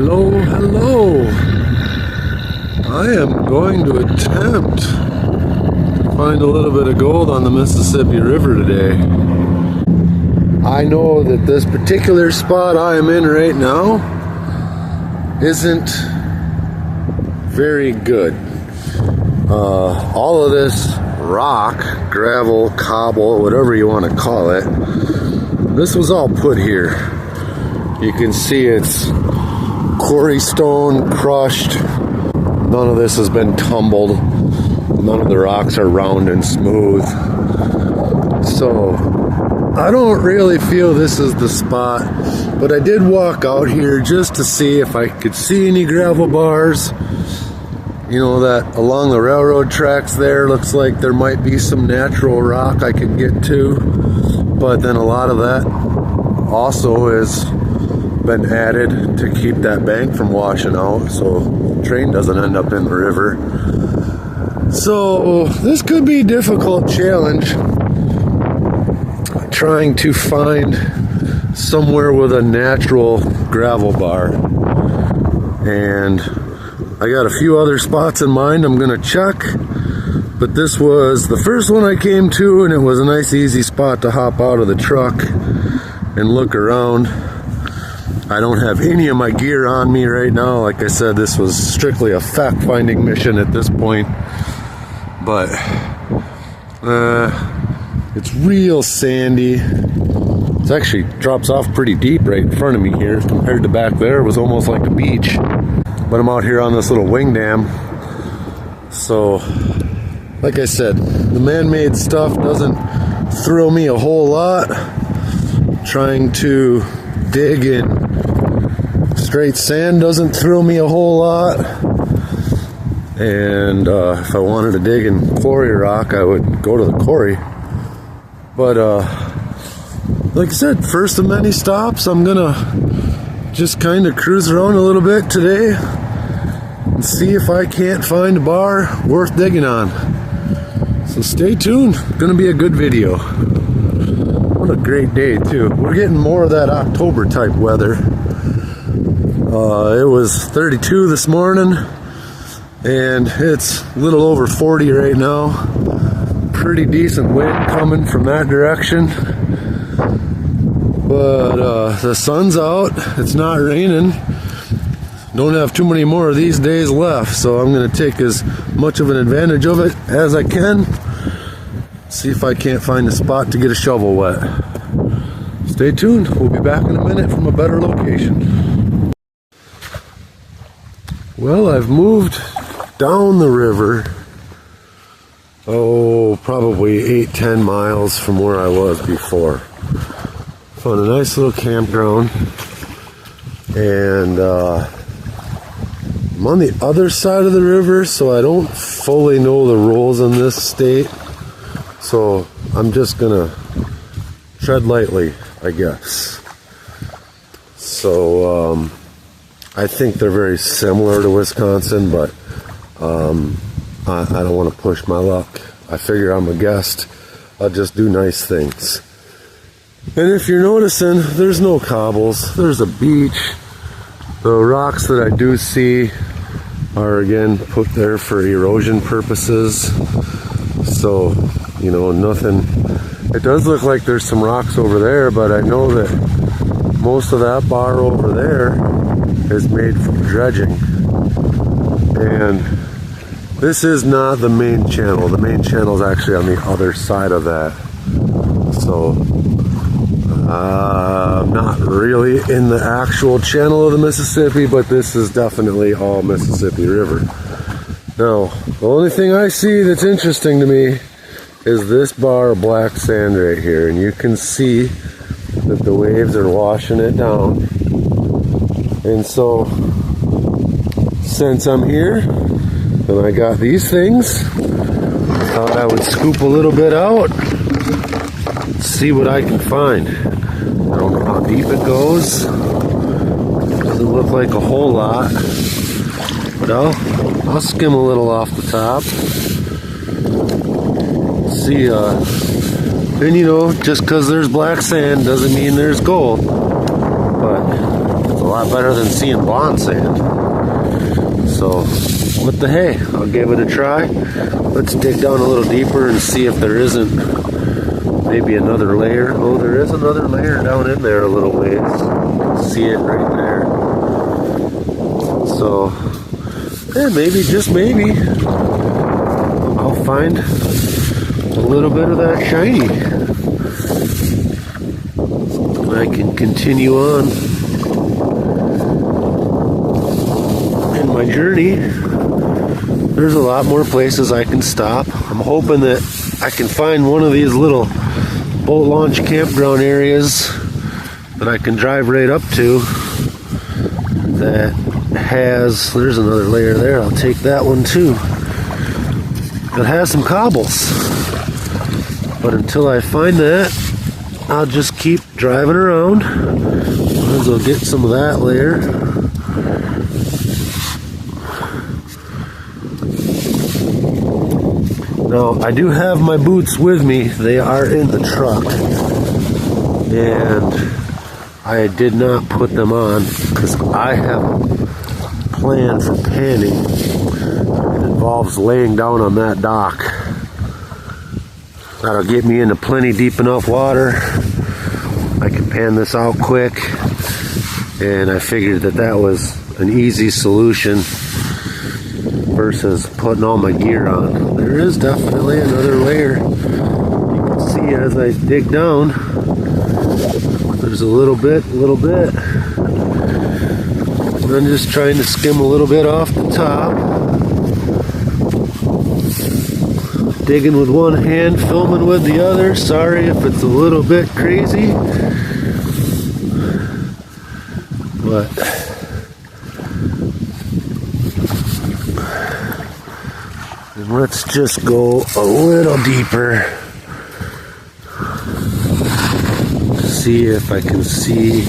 Hello, hello. I am going to attempt to find a little bit of gold on the Mississippi River today. I know that this particular spot I am in right now isn't very good. All of this rock, gravel, cobble, whatever you want to call it, this was all put here. You can see it's quarry stone, crushed. None of this has been tumbled. None of the rocks are round and smooth. So I don't really feel this is the spot, but I did walk out here just to see if I could see any gravel bars. You know, that along the railroad tracks there looks like there might be some natural rock I could get to, but then a lot of that also has been added to keep that bank from washing out so the train doesn't end up in the river. So this could be a difficult challenge, trying to find somewhere with a natural gravel bar. And I got a few other spots in mind I'm gonna check, but this was the first one I came to, and it was a nice easy spot to hop out of the truck and look around. I don't have any of my gear on me right now. Like I said, this was strictly a fact-finding mission at this point, but it's real sandy. It actually drops off pretty deep right in front of me here compared to back there. It was almost like a beach. But I'm out here on this little wing dam. So, like I said, the man-made stuff doesn't thrill me a whole lot. Trying to dig in straight sand doesn't thrill me a whole lot. And if I wanted to dig in quarry rock, I would go to the quarry. But like I said, first of many stops. I'm gonna just kind of cruise around a little bit today and see if I can't find a bar worth digging on. So stay tuned. It's gonna be a good video. What a great day too. We're getting more of that October type weather. It was 32 this morning and it's a little over 40 right now. Pretty decent wind coming from that direction. But the sun's out. It's not raining. Don't have too many more of these days left, so I'm going to take as much of an advantage of it as I can. See if I can't find a spot to get a shovel wet. Stay tuned. We'll be back in a minute from a better location. Well, I've moved down the river, probably 8-10 miles from where I was before. Found a nice little campground, and I'm on the other side of the river, so I don't fully know the rules in this state, so I'm just gonna tread lightly, I guess. So I think they're very similar to Wisconsin, but I don't want to push my luck. I figure I'm a guest. I'll just do nice things. And if you're noticing, there's no cobbles. There's a beach. The rocks that I do see are again put there for erosion purposes. So, you know, nothing. It does look like there's some rocks over there, but I know that most of that bar over there is made from dredging. And this is not the main channel. The main channel is actually on the other side of that. So I'm not really in the actual channel of the Mississippi, but this is definitely all Mississippi River. Now, the only thing I see that's interesting to me is this bar of black sand right here, and you can see that the waves are washing it down. And so, since I'm here, and I got these things, I thought I would scoop a little bit out, see what I can find. I don't know how deep it goes. Doesn't look like a whole lot, but I'll skim a little off the top. See, and you know, just because there's black sand doesn't mean there's gold, but there's a lot lot better than seeing blonde sand. So, what the hey, I'll give it a try. Let's dig down a little deeper and see if there isn't maybe another layer. Oh, there is another layer down in there a little ways. You can see it right there. So, yeah, maybe, just maybe, I'll find a little bit of that shiny. And I can continue on in my journey. There's a lot more places I can stop. I'm hoping that I can find one of these little boat launch campground areas that I can drive right up to that has, there's another layer there, I'll take that one too, that has some cobbles. But until I find that, I'll just keep driving around. Might as well get some of that layer. Now, I do have my boots with me. They are in the truck. And I did not put them on because I have a plan for panning. It involves laying down on that dock. That'll get me into plenty deep enough water. I can pan this out quick. And I figured that that was an easy solution versus putting all my gear on. There is definitely another layer. You can see as I dig down, there's a little bit. I'm just trying to skim a little bit off the top. Digging with one hand, filming with the other. Sorry if it's a little bit crazy. But let's just go a little deeper. See if I can see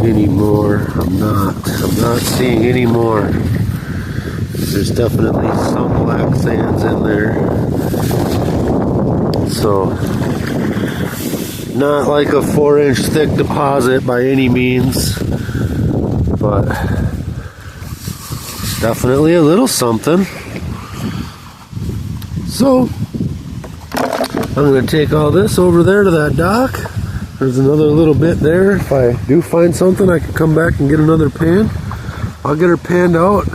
any more. I'm not seeing any more. There's definitely some black sands in there. So, not like a 4-inch thick deposit by any means, but definitely a little something. So, I'm going to take all this over there to that dock. There's another little bit there. If I do find something, I can come back and get another pan. I'll get her panned out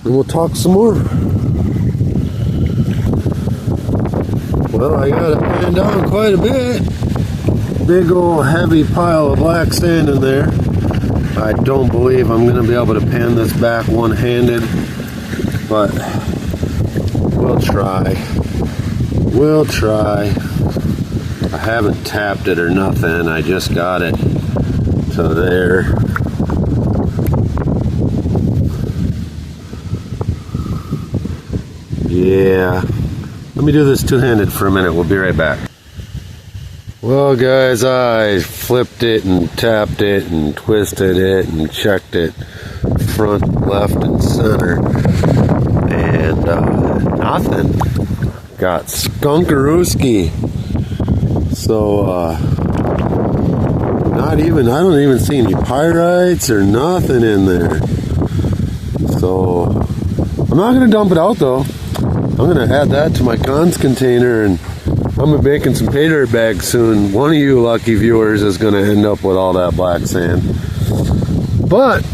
and we'll talk some more. Well, I got it panned down quite a bit. Big old heavy pile of black sand in there. I don't believe I'm going to be able to pan this back one-handed, but we'll try. We'll try. I haven't tapped it or nothing. I just got it to there. Yeah. Let me do this two-handed for a minute. We'll be right back. Well, guys, I flipped it and tapped it and twisted it and checked it front, left, and center. And nothing. Got skunkarooski. So, not even, I don't even see any pyrites or nothing in there. So, I'm not going to dump it out though. I'm going to add that to my cons container, and I'm going to be making some pay dirt bags soon. One of you lucky viewers is going to end up with all that black sand. But,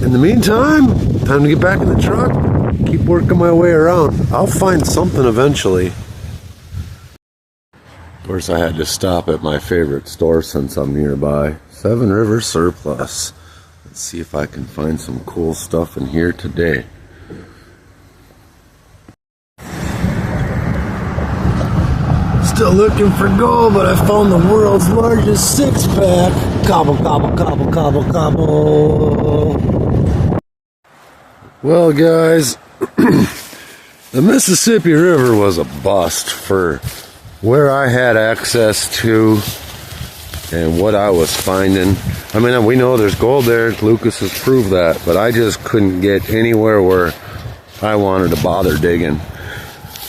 in the meantime, time to get back in the truck. Keep working my way around. I'll find something eventually. Of course, I had to stop at my favorite store since I'm nearby. Seven Rivers Surplus. Let's see if I can find some cool stuff in here today. Still looking for gold, but I found the world's largest six-pack. Gobble, gobble, gobble, gobble, gobble. Well, guys, the Mississippi River was a bust for where I had access to and what I was finding. I mean, we know there's gold there. Lucas has proved that, but I just couldn't get anywhere where I wanted to bother digging.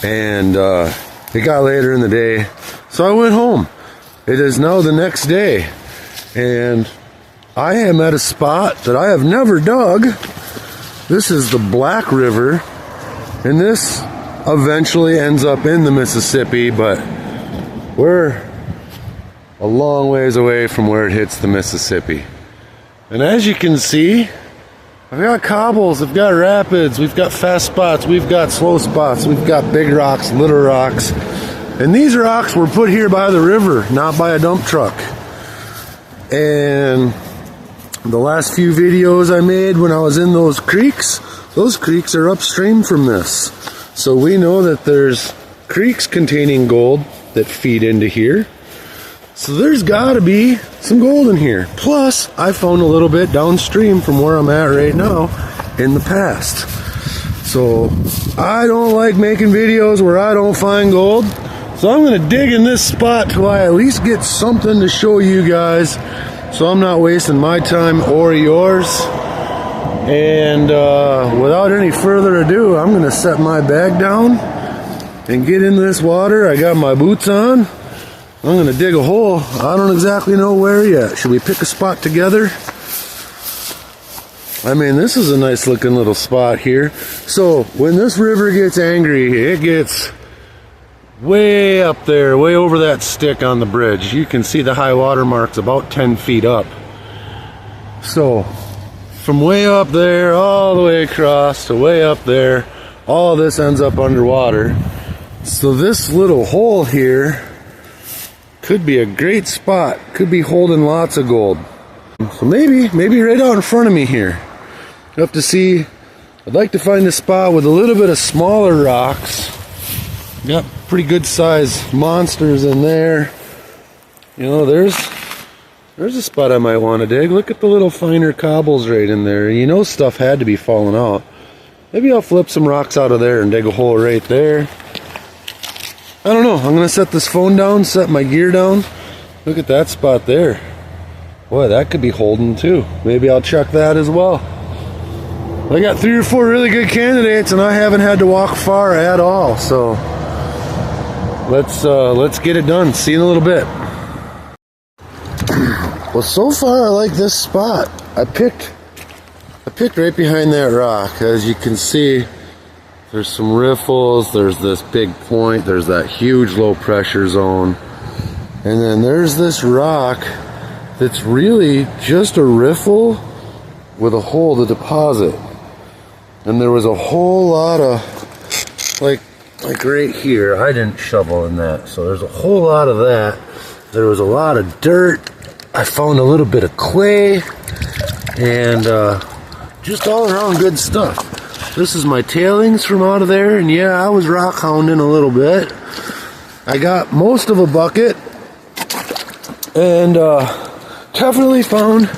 And it got later in the day, so I went home. It is now the next day, and I am at a spot that I have never dug. This is the Black River, and this eventually ends up in the Mississippi, but we're a long ways away from where it hits the Mississippi. And as you can see, I've got cobbles, I've got rapids, we've got fast spots, we've got slow spots, we've got big rocks, little rocks. And these rocks were put here by the river, not by a dump truck. And the last few videos I made when I was in those creeks are upstream from this. So we know that there's creeks containing gold that feed into here. So there's gotta be some gold in here. Plus, I found a little bit downstream from where I'm at right now in the past. So I don't like making videos where I don't find gold. So I'm gonna dig in this spot till I at least get something to show you guys, so I'm not wasting my time or yours. And without any further ado, I'm gonna set my bag down and get in this water. I got my boots on. I'm gonna dig a hole. I don't exactly know where yet. Should we pick a spot together? I mean, this is a nice looking little spot here. So when this river gets angry, it gets way up there, way over that stick on the bridge. You can see the high water mark's about 10 feet up. So from way up there all the way across to way up there, all of this ends up underwater. So this little hole here could be a great spot, could be holding lots of gold. So maybe right out in front of me here. You have to see. I'd like to find a spot with a little bit of smaller rocks. Got pretty good sized monsters in there. You know, there's a spot I might want to dig. Look at the little finer cobbles right in there. You know, stuff had to be falling out. Maybe I'll flip some rocks out of there and dig a hole right there. I don't know. I'm gonna set this phone down, set my gear down. Look at that spot there. Boy, that could be holding too. Maybe I'll check that as well. I got 3 or 4 really good candidates, and I haven't had to walk far at all. So let's get it done. See you in a little bit. Well, so far I like this spot. I picked right behind that rock. As you can see, there's some riffles, there's this big point, there's that huge low pressure zone, and then there's this rock that's really just a riffle with a hole to deposit. And there was a whole lot of, like right here, I didn't shovel in that, so there's a whole lot of that. There was a lot of dirt. I found a little bit of clay, and just all around good stuff. This is my tailings from out of there, and yeah, I was rock hounding a little bit. I got most of a bucket, and definitely found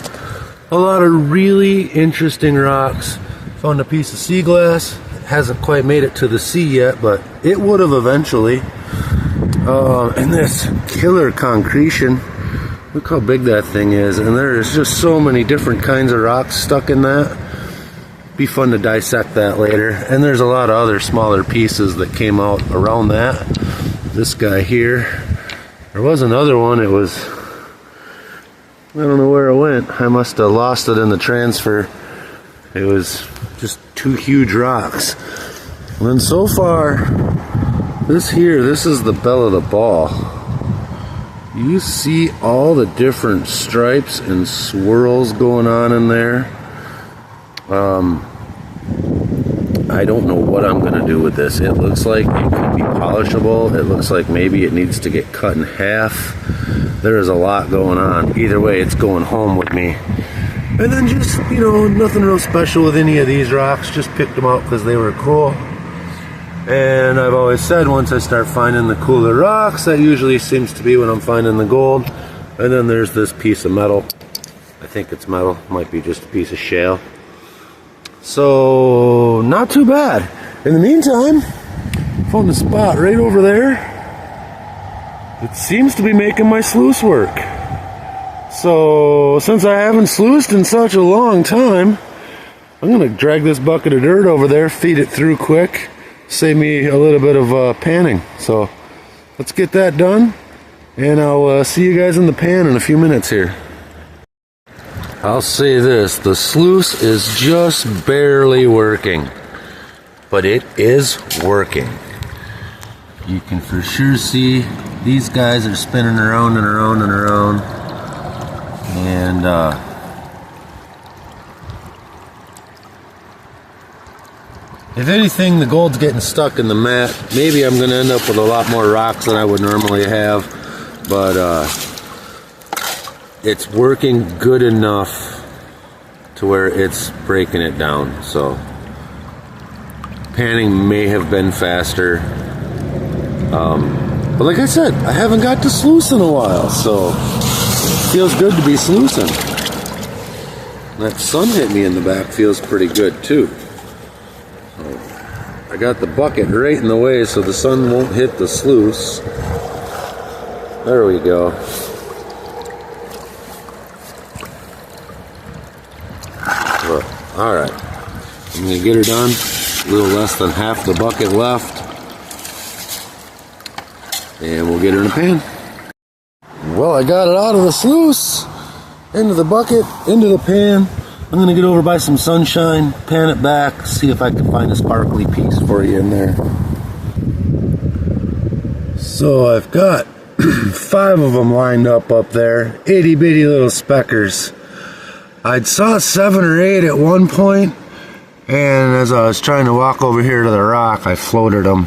a lot of really interesting rocks. Found a piece of sea glass. It hasn't quite made it to the sea yet, but it would have eventually. And this killer concretion. Look how big that thing is, and there's just so many different kinds of rocks stuck in that. Be fun to dissect that later. And there's a lot of other smaller pieces that came out around that. This guy here. There was another one. It was, I don't know where it went. I must have lost it in the transfer. It was just 2 huge rocks. And so far, this is the bell of the ball. You see all the different stripes and swirls going on in there. I don't know what I'm going to do with this. It looks like it could be polishable. It looks like maybe it needs to get cut in half. There is a lot going on. Either way, it's going home with me. And then just, you know, nothing real special with any of these rocks. Just picked them out because they were cool. And I've always said, once I start finding the cooler rocks, that usually seems to be when I'm finding the gold. And then there's this piece of metal. I think it's metal. Might be just a piece of shale. So, not too bad. In the meantime, found a spot right over there. It seems to be making my sluice work. So, since I haven't sluiced in such a long time, I'm going to drag this bucket of dirt over there, feed it through quick, save me a little bit of panning. So, let's get that done, and I'll see you guys in the pan in a few minutes here. I'll say this, the sluice is just barely working, but it is working. You can for sure see these guys are spinning around and around and around, and if anything, the gold's getting stuck in the mat. Maybe I'm going to end up with a lot more rocks than I would normally have, but it's working good enough to where it's breaking it down. So panning may have been faster, but like I said, I haven't got to sluice in a while, so it feels good to be sluicing. That sun hit me in the back feels pretty good too. I got the bucket right in the way so the sun won't hit the sluice. There we go. Alright, I'm going to get her done. A little less than half the bucket left. And we'll get her in a pan. Well, I got it out of the sluice, into the bucket, into the pan. I'm going to get over by some sunshine, pan it back, see if I can find a sparkly piece for you in there. So I've got 5 of them lined up there, itty bitty little speckers. I'd saw 7 or 8 at one point, and as I was trying to walk over here to the rock, I floated them,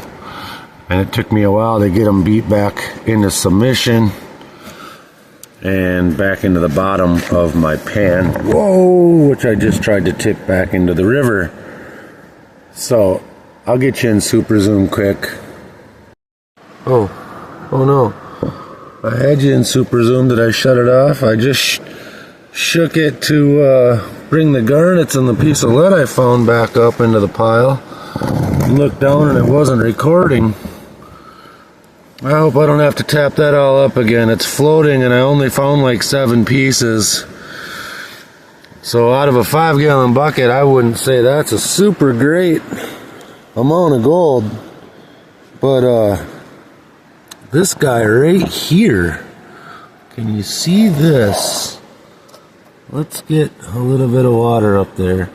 and it took me a while to get them beat back into submission and back into the bottom of my pan. Whoa, which I just tried to tip back into the river. So I'll get you in super zoom quick. Oh no. I had you in super zoom. Did I shut it off? I just shook it to bring the garnets and the piece of lead I found back up into the pile. Looked down and it wasn't recording. I hope I don't have to tap that all up again. It's floating and I only found like 7 pieces. So out of a 5-gallon bucket, I wouldn't say that's a super great amount of gold. But this guy right here, can you see this? Let's get a little bit of water up there.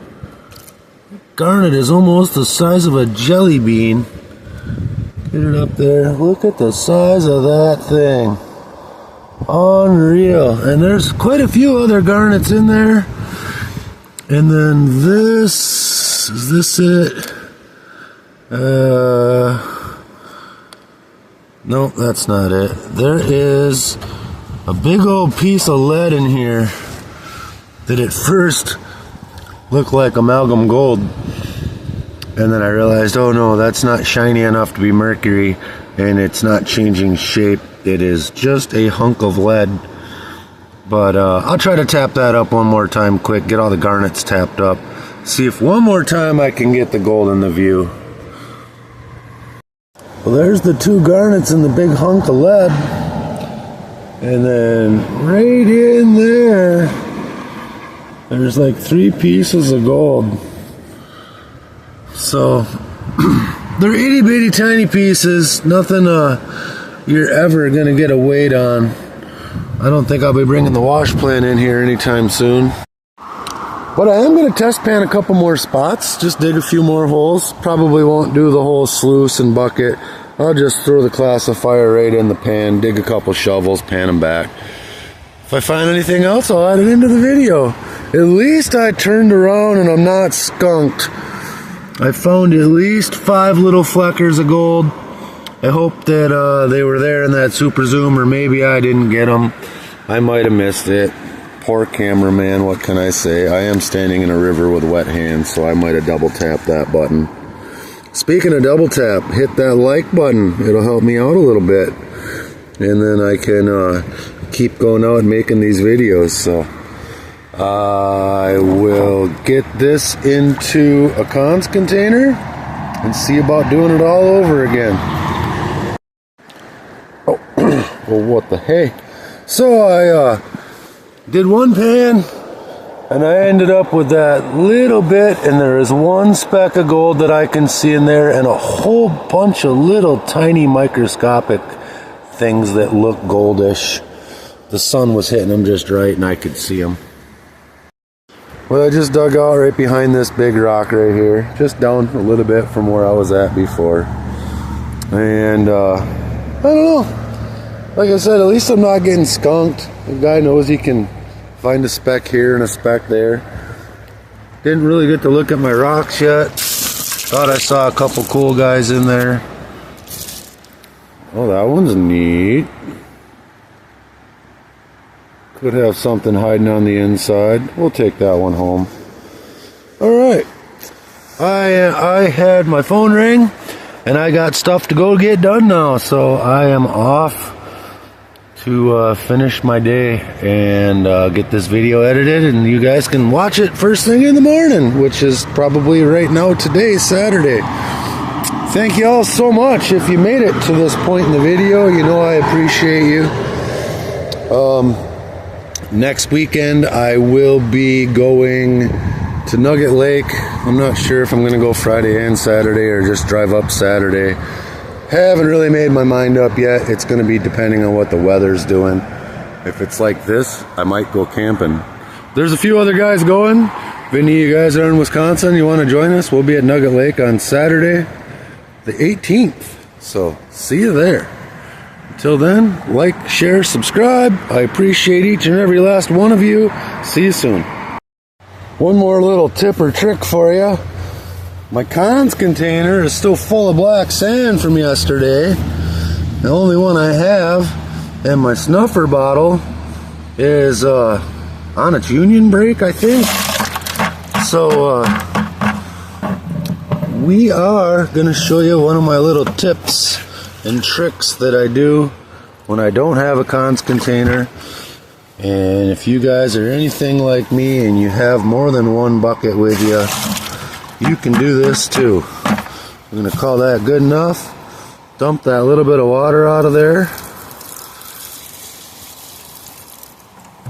Garnet is almost the size of a jelly bean. Get it up there. Look at the size of that thing. Unreal. And there's quite a few other garnets in there. And then this, is this it? Nope, that's not it. There is a big old piece of lead in here that at first looked like amalgam gold. And then I realized, oh no, that's not shiny enough to be mercury, and it's not changing shape. It is just a hunk of lead. But I'll try to tap that up one more time quick, get all the garnets tapped up. See if one more time I can get the gold in the view. Well, there's the 2 garnets and the big hunk of lead. And then right in there, there's like 3 pieces of gold. So they're itty bitty tiny pieces, nothing you're ever gonna get a weight on. I don't think I'll be bringing the wash plant in here anytime soon. But I am gonna test pan a couple more spots, just dig a few more holes. Probably won't do the whole sluice and bucket. I'll just throw the classifier right in the pan, dig a couple shovels, pan them back. If I find anything else, I'll add it into the video. At least I turned around and I'm not skunked. I found at least 5 little fleckers of gold. I hope that they were there in that super zoom, or maybe I didn't get them. I might have missed it. Poor cameraman, what can I say? I am standing in a river with wet hands, so I might have double tapped that button. Speaking of double tap, hit that like button. It'll help me out a little bit. And then I can keep going out and making these videos. So I will get this into a cons container and see about doing it all over again. Oh, well, what the hey? So I did one pan, and I ended up with that little bit, and there is 1 speck of gold that I can see in there, and a whole bunch of little tiny microscopic things that look goldish. The sun was hitting them just right, and I could see them. Well, I just dug out right behind this big rock right here, just down a little bit from where I was at before. And I don't know, like I said, at least I'm not getting skunked. The guy knows he can find a speck here and a speck there. Didn't really get to look at my rocks yet. Thought I saw a couple cool guys in there. Oh, that one's neat. Could have something hiding on the inside. We'll take that one home. Alright. I had my phone ring, and I got stuff to go get done now. So I am off to finish my day and get this video edited, and you guys can watch it first thing in the morning, which is probably right now today, Saturday. Thank you all so much. If you made it to this point in the video, you know I appreciate you. Next weekend I will be going to Nugget Lake. I'm not sure if I'm going to go Friday and Saturday or just drive up Saturday. Haven't really made my mind up yet. It's going to be depending on what the weather's doing. If it's like this, I might go camping. There's a few other guys going. If any of you guys are in Wisconsin, you want to join us, we'll be at Nugget Lake on Saturday the 18th. So see you there. Until then, like, share, subscribe. I appreciate each and every last one of you. See you soon. One more little tip or trick for you. My cons container is still full of black sand from yesterday. The only one I have, and my snuffer bottle is on its union break, I think. So we are going to show you one of my little tips and tricks that I do when I don't have a cons container. And if you guys are anything like me and you have more than one bucket with you, you can do this too. I'm going to call that good enough. Dump that little bit of water out of there.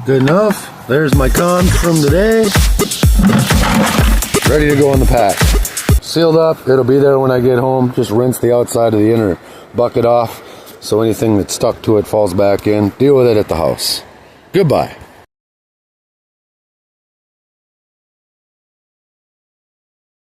Good enough. There's my cons from today. Ready to go in the pack. Sealed up. It'll be there when I get home. Just rinse the outside of the inner bucket off so anything that's stuck to it falls back in. Deal with it at the house. Goodbye.